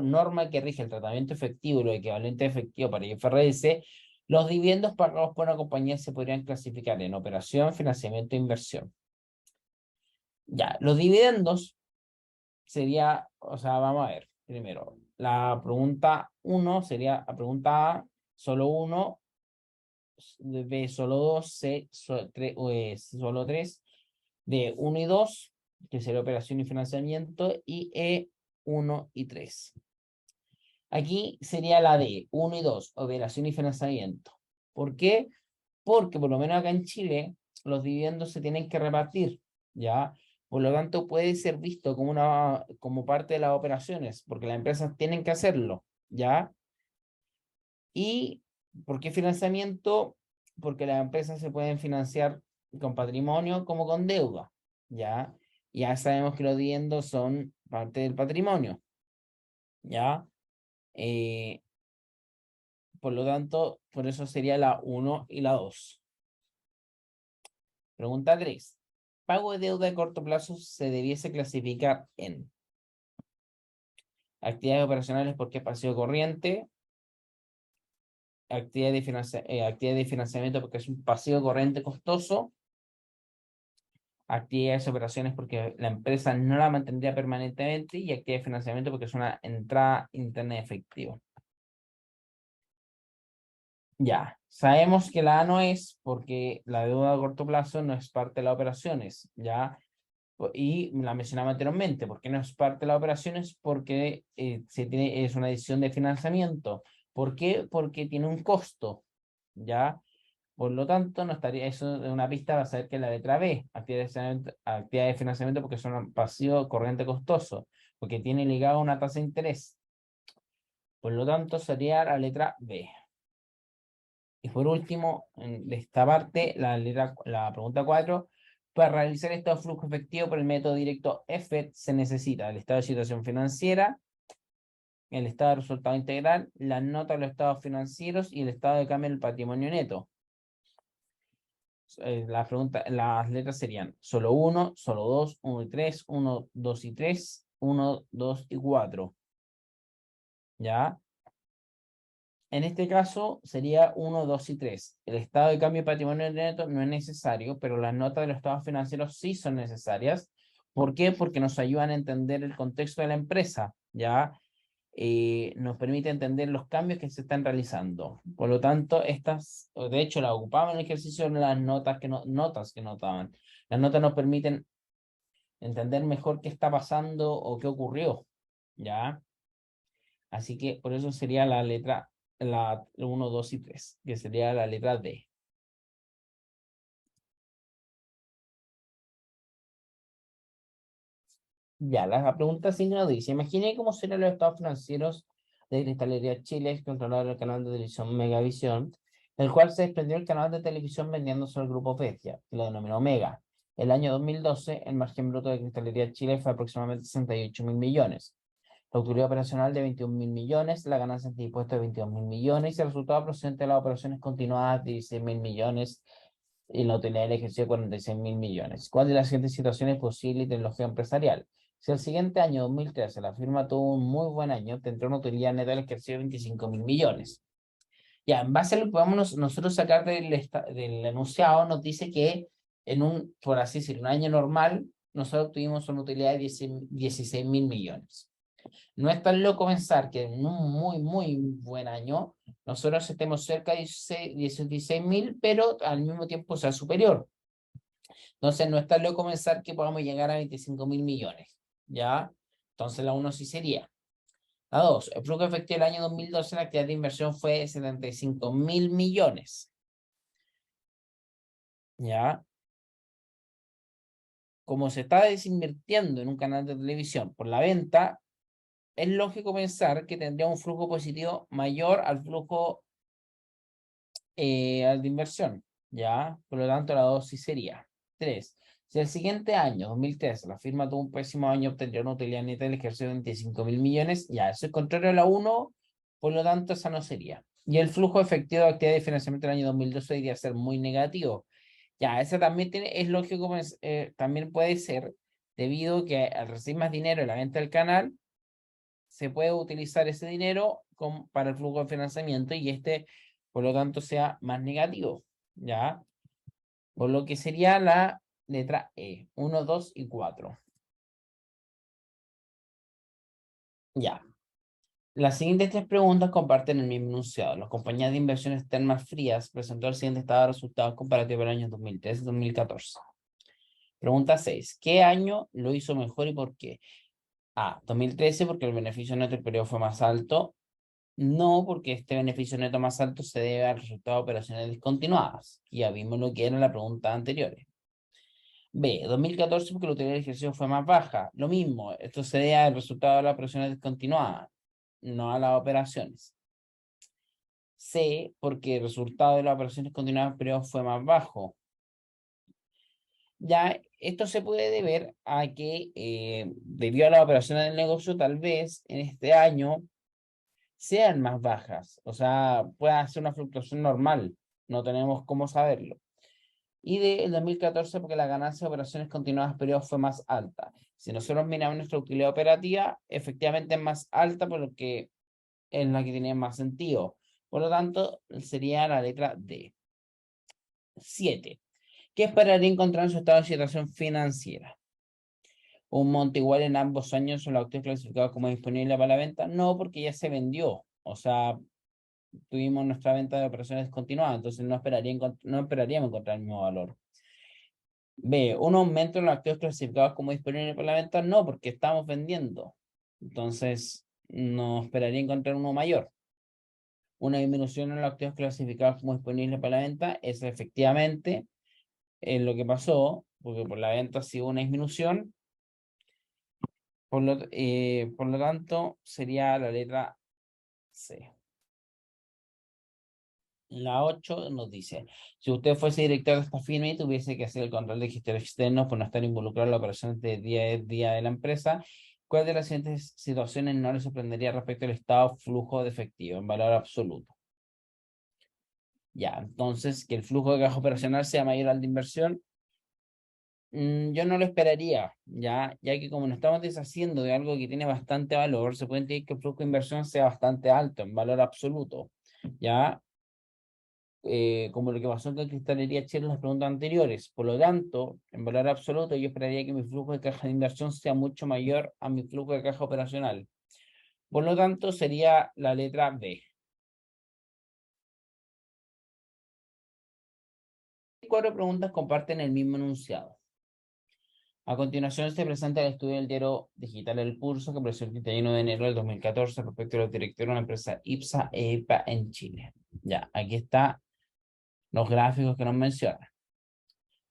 norma que rige el tratamiento efectivo y lo equivalente efectivo para IFRS, los dividendos pagados por una compañía se podrían clasificar en operación, financiamiento e inversión. Ya, los dividendos sería, o sea, vamos a ver, primero, la pregunta 1 sería la pregunta A, solo 1, B, solo 2, C, solo 3, D 1 y 2, que sería operación y financiamiento, y E 1 y 3. Aquí sería la D, 1 y 2, operación y financiamiento. ¿Por qué? Porque por lo menos acá en Chile los dividendos se tienen que repartir, ¿ya? Por lo tanto, puede ser visto como parte de las operaciones, porque las empresas tienen que hacerlo, ¿ya? ¿Y por qué financiamiento? Porque las empresas se pueden financiar con patrimonio como con deuda, ¿ya? Ya sabemos que los dividendos son parte del patrimonio, ¿ya? Eh, por lo tanto, por eso sería la 1 y la 2. Pregunta 3. Pago de deuda de corto plazo se debiese clasificar en actividades operacionales porque es pasivo corriente, actividades de financiamiento porque es un pasivo corriente costoso, actividades de operaciones porque la empresa no la mantendría permanentemente y actividades de financiamiento porque es una entrada interna de efectivo. Ya, sabemos que la A no es porque la deuda a corto plazo no es parte de las operaciones, ¿ya? Y la mencionaba anteriormente, ¿por qué no es parte de las operaciones? Porque es una decisión de financiamiento. ¿Por qué? Porque tiene un costo, ¿ya? Por lo tanto, no estaría, eso es una pista va a ser que la letra B, actividad de financiamiento porque son un pasivo corriente costoso, porque tiene ligado una tasa de interés. Por lo tanto, sería la letra B. Y por último, de esta parte, la pregunta 4, para realizar este flujo efectivo por el método directo EFET se necesita el estado de situación financiera, el estado de resultado integral, la nota de los estados financieros y el estado de cambio del patrimonio neto. Las letras serían solo 1, solo 2, 1 y 3, 1, 2 y 3, 1, 2 y 4. ¿Ya? En este caso sería 1, 2 y 3. El estado de cambio de patrimonio neto no es necesario, pero las notas de los estados financieros sí son necesarias. ¿Por qué? Porque nos ayudan a entender el contexto de la empresa, ¿ya? Nos permite entender los cambios que se están realizando. Por lo tanto, de hecho, las ocupaban en el ejercicio en las notas que notaban. Las notas nos permiten entender mejor qué está pasando o qué ocurrió, ¿ya? Así que por eso sería la 1, 2 y 3, que sería la letra D. Ya, la pregunta 5 nos dice, imagine cómo serían los estados financieros de Cristalería Chile, controlador del canal de televisión Megavisión, el cual se desprendió el canal de televisión vendiéndose al grupo Pescia, que lo denominó Mega. El año 2012, el margen bruto de Cristalería Chile fue aproximadamente 68.000 millones. La utilidad operacional de 21.000 millones, la ganancia de impuestos de 22.000 millones y el resultado procedente de las operaciones continuadas de 16.000 millones y la utilidad del ejercicio de 46.000 millones. ¿Cuál de las siguientes situaciones es posible y tecnología empresarial? Si el siguiente año, 2013, la firma tuvo un muy buen año, tendrá una utilidad neta del ejercicio de 25.000 millones. Ya, en base a lo que podemos nosotros sacar del enunciado, nos dice que por así decirlo, un año normal, nosotros tuvimos una utilidad de 16.000 millones. No es tan loco pensar que en un muy, muy buen año nosotros estemos cerca de 16.000, pero al mismo tiempo sea superior. Entonces no es tan loco pensar que podamos llegar a 25.000 millones, ¿ya? Entonces la 1 sí sería. La 2, el flujo efectivo del año 2012 en la actividad de inversión fue de 75.000 millones, ¿ya? Como se está desinvirtiendo en un canal de televisión por la venta, es lógico pensar que tendría un flujo positivo mayor al flujo de inversión, ¿ya? Por lo tanto, la 2 sí sería. 3. Si el siguiente año, 2013, la firma tuvo un pésimo año, obtendría una utilidad neta del ejercicio de 25.000 millones, ya, eso es contrario a la 1, por lo tanto, esa no sería. Y el flujo efectivo de actividad de financiamiento del año 2012 debería ser muy negativo. Ya, esa también es lógico, también puede ser debido a que al recibir más dinero en la venta del canal, se puede utilizar ese dinero para el flujo de financiamiento y por lo tanto, sea más negativo, ¿ya? Por lo que sería la letra E, 1, 2 y 4. Ya. Las siguientes tres preguntas comparten el mismo enunciado. Las compañías de inversiones externas frías presentó el siguiente estado de resultados comparativos para el año 2013 y 2014. Pregunta 6. ¿Qué año lo hizo mejor y por qué? A. 2013 porque el beneficio neto del periodo fue más alto. No, porque este beneficio neto más alto se debe al resultado de operaciones discontinuadas. Ya vimos lo que era la pregunta anterior. B. 2014 porque la utilidad del ejercicio fue más baja. Lo mismo, esto se debe al resultado de las operaciones discontinuadas, no a las operaciones. C. Porque el resultado de las operaciones continuadas en periodo fue más bajo. Ya, esto se puede deber a que debido a las operaciones del negocio, tal vez en este año sean más bajas. O sea, pueda ser una fluctuación normal. No tenemos cómo saberlo. Y del 2014 porque la ganancia de operaciones continuadas periodos fue más alta. Si nosotros miramos nuestra utilidad operativa, efectivamente es más alta por lo que es la que tiene más sentido. Por lo tanto, sería la letra D. 7. ¿Qué esperaría encontrar en su estado de situación financiera? ¿Un monto igual en ambos años son los activos clasificados como disponible para la venta? No, porque ya se vendió. O sea, tuvimos nuestra venta de operaciones continuadas, entonces no esperaríamos encontrar el mismo valor. B, un aumento en los activos clasificados como disponibles para la venta, no, porque estamos vendiendo. Entonces, no esperaría encontrar uno mayor. Una disminución en los activos clasificados como disponibles para la venta es efectivamente lo que pasó, porque por la venta sí hubo una disminución. Por lo tanto, sería la letra C. La 8 nos dice, si usted fuese director de esta firma y tuviese que hacer el control de gestión externo por no estar involucrado en las operaciones de día a día de la empresa, ¿cuál de las siguientes situaciones no le sorprendería respecto al estado flujo de efectivo en valor absoluto? Ya, entonces, que el flujo de caja operacional sea mayor al de inversión, yo no lo esperaría, ya que como nos estamos deshaciendo de algo que tiene bastante valor, se puede entender que el flujo de inversión sea bastante alto en valor absoluto, ya, como lo que pasó con Cristalería Chile en las preguntas anteriores. Por lo tanto, en valor absoluto, yo esperaría que mi flujo de caja de inversión sea mucho mayor a mi flujo de caja operacional. Por lo tanto, sería la letra B. 4 preguntas comparten el mismo enunciado. A continuación se presenta el estudio del diario digital El Pulso que apareció el 31 de enero del 2014 respecto a los directores de la empresa IPSA e EPA en Chile. Ya, aquí están los gráficos que nos mencionan.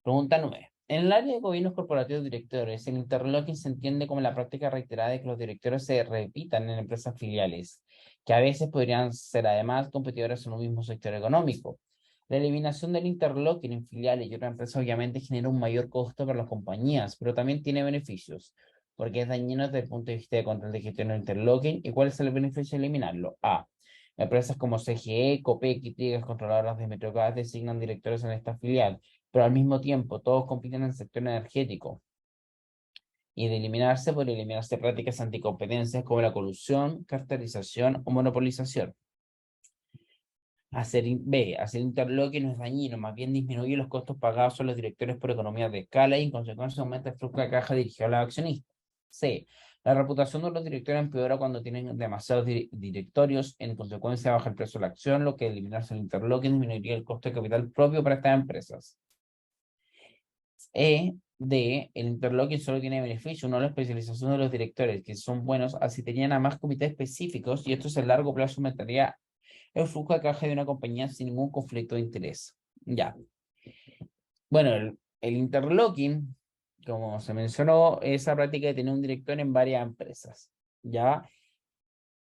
Pregunta 9. En el área de gobiernos corporativos directores, el interlocking se entiende como la práctica reiterada de que los directores se repitan en empresas filiales, que a veces podrían ser además competidores en un mismo sector económico. La eliminación del interlocking en filiales y otras empresas obviamente genera un mayor costo para las compañías, pero también tiene beneficios, porque es dañino desde el punto de vista de control de gestión del interlocking. ¿Y cuál es el beneficio de eliminarlo? A. Empresas como CGE, Copec y Triegas controladoras de Metrogas designan directores en esta filial, pero al mismo tiempo todos compiten en el sector energético. Y de eliminarse, por eliminarse prácticas anticompetencias como la colusión, cartelización o monopolización. Hacer interlocking no es dañino, más bien disminuye los costos pagados a los directores por economías de escala y en consecuencia aumenta el flujo de caja dirigido a los accionistas. C. La reputación de los directores empeora cuando tienen demasiados directorios, en consecuencia baja el precio de la acción, lo que eliminarse el interlocking disminuiría el costo de capital propio para estas empresas. El interlocking solo tiene beneficio, no la especialización de los directores, que son buenos, así tenían a más comités específicos y esto a largo plazo aumentaría el flujo de caja de una compañía sin ningún conflicto de interés. Ya. Bueno, el interlocking, como se mencionó, es la práctica de tener un director en varias empresas. ¿Ya?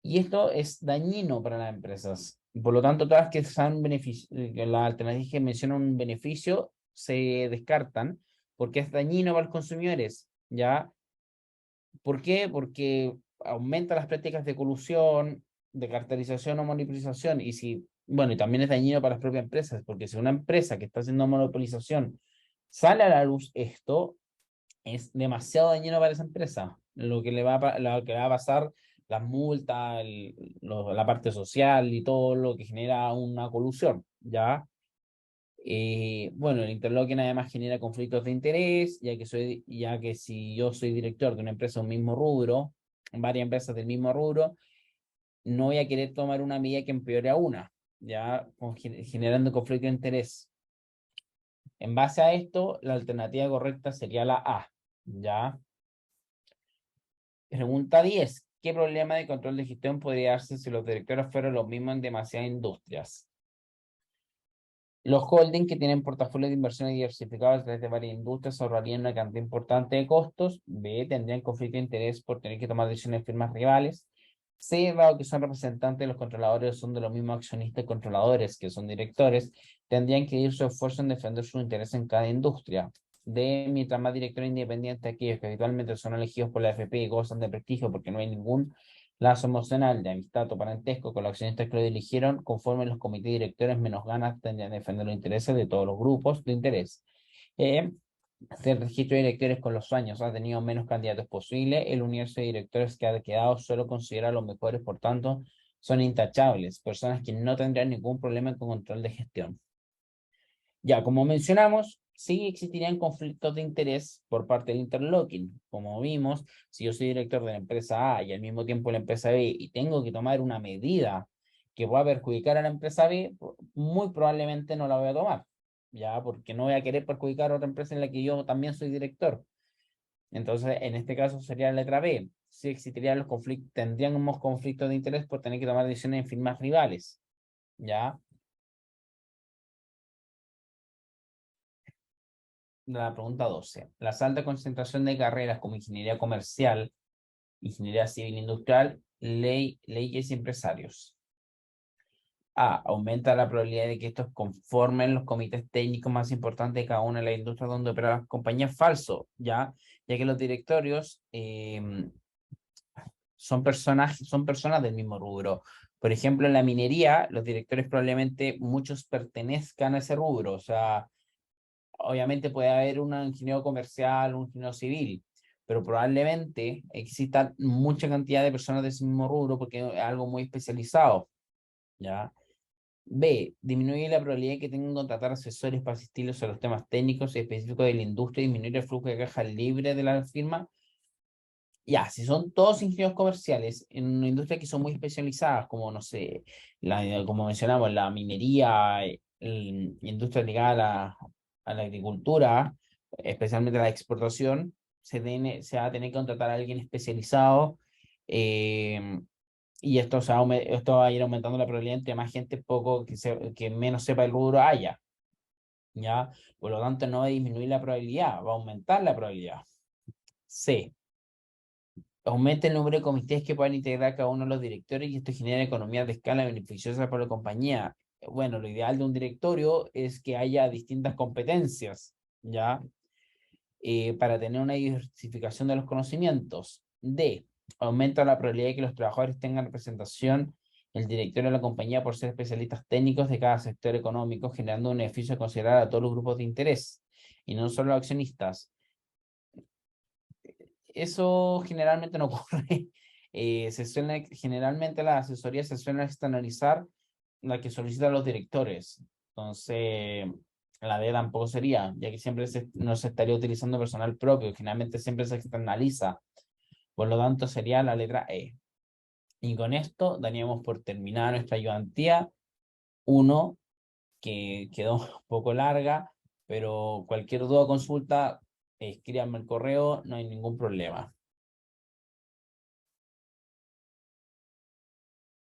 Y esto es dañino para las empresas. Por lo tanto, todas las que sean las alternativas que mencionan un beneficio se descartan porque es dañino para los consumidores. ¿Ya? ¿Por qué? Porque aumenta las prácticas de colusión, de cartelización o monopolización. Y si, bueno, y también es dañino para las propias empresas, porque si una empresa que está haciendo monopolización sale a la luz esto, es demasiado dañino para esa empresa. Lo que va a pasar, las multas, la parte social y todo lo que genera una colusión, ¿ya? Bueno, el interlocking además genera conflictos de interés, ya que si yo soy director de una empresa de un mismo rubro, varias empresas del mismo rubro, no voy a querer tomar una medida que empeore a una, ya generando conflicto de interés. En base a esto, la alternativa correcta sería la A, ¿ya? Pregunta 10. ¿Qué problema de control de gestión podría darse si los directores fueran los mismos en demasiadas industrias? Los holdings que tienen portafolios de inversiones diversificados a través de varias industrias ahorrarían una cantidad importante de costos. B. Tendrían conflicto de interés por tener que tomar decisiones en firmas rivales. C. Dado que son representantes de los controladores, son de los mismos accionistas y controladores que son directores, tendrían que ir su esfuerzo en defender sus intereses en cada industria. D. Mientras más directores independientes, aquellos que habitualmente son elegidos por la AFP y gozan de prestigio porque no hay ningún lazo emocional de amistad o parentesco con los accionistas que lo eligieron, conforme los comités directores menos ganas tendrían a defender los intereses de todos los grupos de interés. El registro de directores con los años ha tenido menos candidatos posible. El universo de directores que ha quedado solo considera los mejores, por tanto, son intachables, personas que no tendrían ningún problema con control de gestión. Ya, como mencionamos, sí existirían conflictos de interés por parte del interlocking. Como vimos, si yo soy director de la empresa A y al mismo tiempo la empresa B y tengo que tomar una medida que pueda perjudicar a la empresa B, muy probablemente no la voy a tomar, ya, porque no voy a querer perjudicar a otra empresa en la que yo también soy director. Entonces, en este caso sería la letra B. Sí existirían los conflictos, tendríamos conflictos de interés por tener que tomar decisiones en firmas rivales, ya. La pregunta 12. La alta concentración de carreras como ingeniería comercial, ingeniería civil industrial, leyes y empresarios. A. Aumenta la probabilidad de que estos conformen los comités técnicos más importantes de cada una de las industrias donde operan las compañías. Falso, ya que los directorios son personas del mismo rubro. Por ejemplo, en la minería, los directores probablemente muchos pertenezcan a ese rubro, o sea, obviamente puede haber un ingeniero comercial, un ingeniero civil, pero probablemente exista mucha cantidad de personas de ese mismo rubro porque es algo muy especializado, ¿ya? B. Disminuye la probabilidad de que tengan que contratar asesores para asistirlos a los temas técnicos y específicos de la industria y disminuir el flujo de caja libre de la firma. Ya, si son todos ingenieros comerciales en una industria que son muy especializadas, como no sé, como mencionamos, la minería, industria ligada a la agricultura, especialmente a la exportación, se va a tener que contratar a alguien especializado, eh, y esto va a ir aumentando la probabilidad entre más gente que menos sepa el rubro haya, ¿ya? Por lo tanto, no va a disminuir la probabilidad, va a aumentar la probabilidad. C. Aumenta el número de comités que puedan integrar cada uno de los directores y esto genera economías de escala beneficiosas para la compañía. Bueno, lo ideal de un directorio es que haya distintas competencias, ¿ya? Para tener una diversificación de los conocimientos. D. Aumenta la probabilidad de que los trabajadores tengan representación en el directorio de la compañía por ser especialistas técnicos de cada sector económico, generando un beneficio a considerar a todos los grupos de interés y no solo a los accionistas. Eso generalmente no ocurre. Generalmente las asesorías se suelen externalizar la que solicitan los directores. Entonces, la D tampoco sería, ya que siempre no se estaría utilizando personal propio, generalmente siempre se externaliza. Por lo tanto, sería la letra E. Y con esto daríamos por terminada nuestra ayudantía 1, que quedó un poco larga, pero cualquier duda o consulta, escríbanme el correo, no hay ningún problema.